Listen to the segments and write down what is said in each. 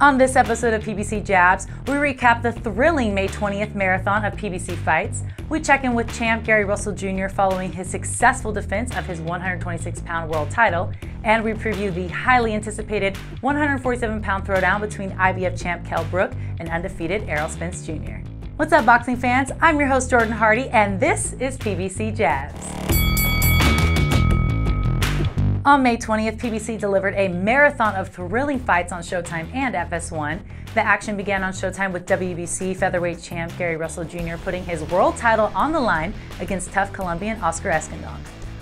On this episode of PBC Jabs, we recap the thrilling May 20th marathon of PBC fights. We check in with champ Errol Russell Jr. following his successful defense of his 126-pound world title, and we preview the highly anticipated 147-pound throwdown between IBF champ Kell Brook and undefeated Errol Spence Jr. What's up, boxing fans? I'm your host, Jordan Hardy, and this is PBC Jabs. On May 20th, PBC delivered a marathon of thrilling fights on Showtime and FS1. The action began on Showtime with WBC featherweight champ Errol Russell Jr. putting his world title on the line against tough Colombian Oscar Escandon.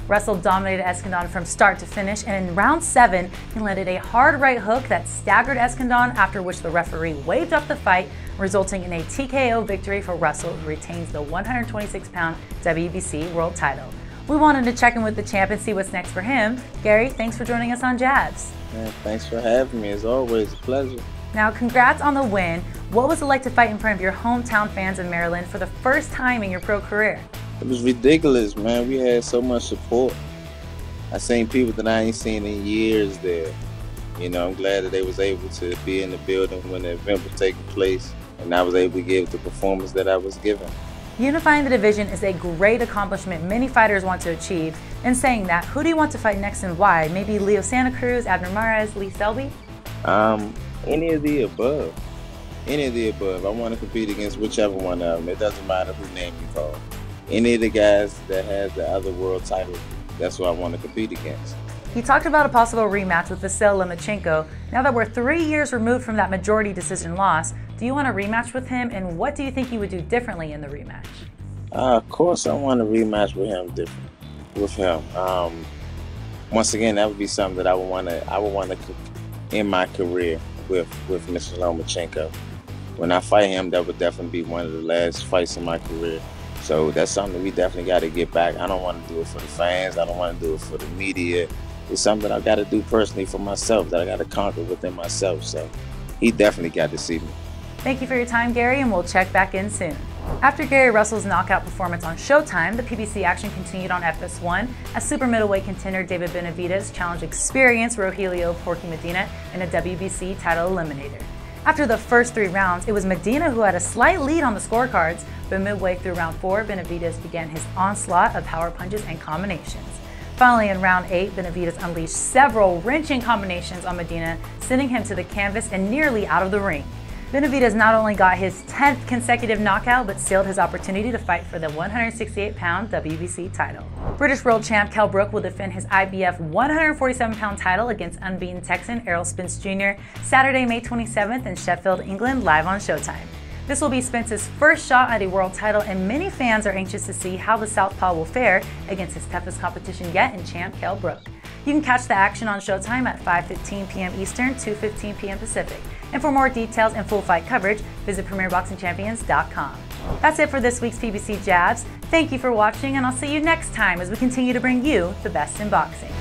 Russell dominated Escandon from start to finish, and in round 7, he landed a hard right hook that staggered Escandon, after which the referee waved off the fight, resulting in a TKO victory for Russell, who retains the 126-pound WBC world title. We wanted to check in with the champ and see what's next for him. Gary, thanks for joining us on Jabs. Man, thanks for having me. It's always a pleasure. Now, congrats on the win. What was it like to fight in front of your hometown fans in Maryland for the first time in your pro career? It was ridiculous, man. We had so much support. I seen people that I ain't seen in years there. You know, I'm glad that they was able to be in the building when the event was taking place, and I was able to give the performance that I was given. Unifying the division is a great accomplishment many fighters want to achieve. In saying that, who do you want to fight next and why? Maybe Leo Santa Cruz, Abner Mares, Lee Selby? Any of the above. Any of the above. I want to compete against whichever one of them. It doesn't matter who name you call. Any of the guys that has the other world title, that's who I want to compete against. He talked about a possible rematch with Vasyl Lomachenko. Now that we're 3 years removed from that majority decision loss, do you want a rematch with him, and what do you think you would do differently in the rematch? Of course, I want a rematch with him. Once again, that would be something that I would want to in my career with Mr. Lomachenko. When I fight him, that would definitely be one of the last fights in my career. So that's something we definitely got to get back. I don't want to do it for the fans. I don't want to do it for the media. It's something I got to do personally for myself, that I got to conquer within myself. So he definitely got to see me. Thank you for your time, Gary, and we'll check back in soon. After Gary Russell's knockout performance on Showtime, the PBC action continued on FS1 as super middleweight contender David Benavidez challenged experienced Rogelio Porky Medina in a WBC title eliminator. After the first 3 rounds, it was Medina who had a slight lead on the scorecards, but midway through round 4, Benavidez began his onslaught of power punches and combinations. Finally, in round 8, Benavidez unleashed several wrenching combinations on Medina, sending him to the canvas and nearly out of the ring. Benavidez not only got his 10th consecutive knockout, but sealed his opportunity to fight for the 168-pound WBC title. British world champ Kell Brook will defend his IBF 147-pound title against unbeaten Texan Errol Spence Jr. Saturday, May 27th in Sheffield, England, live on Showtime. This will be Spence's first shot at a world title, and many fans are anxious to see how the Southpaw will fare against his toughest competition yet in champ Kell Brook. You can catch the action on Showtime at 5:15 p.m. Eastern, 2:15 p.m. Pacific. And for more details and full fight coverage, visit PremierBoxingChampions.com. That's it for this week's PBC Jabs. Thank you for watching, and I'll see you next time as we continue to bring you the best in boxing.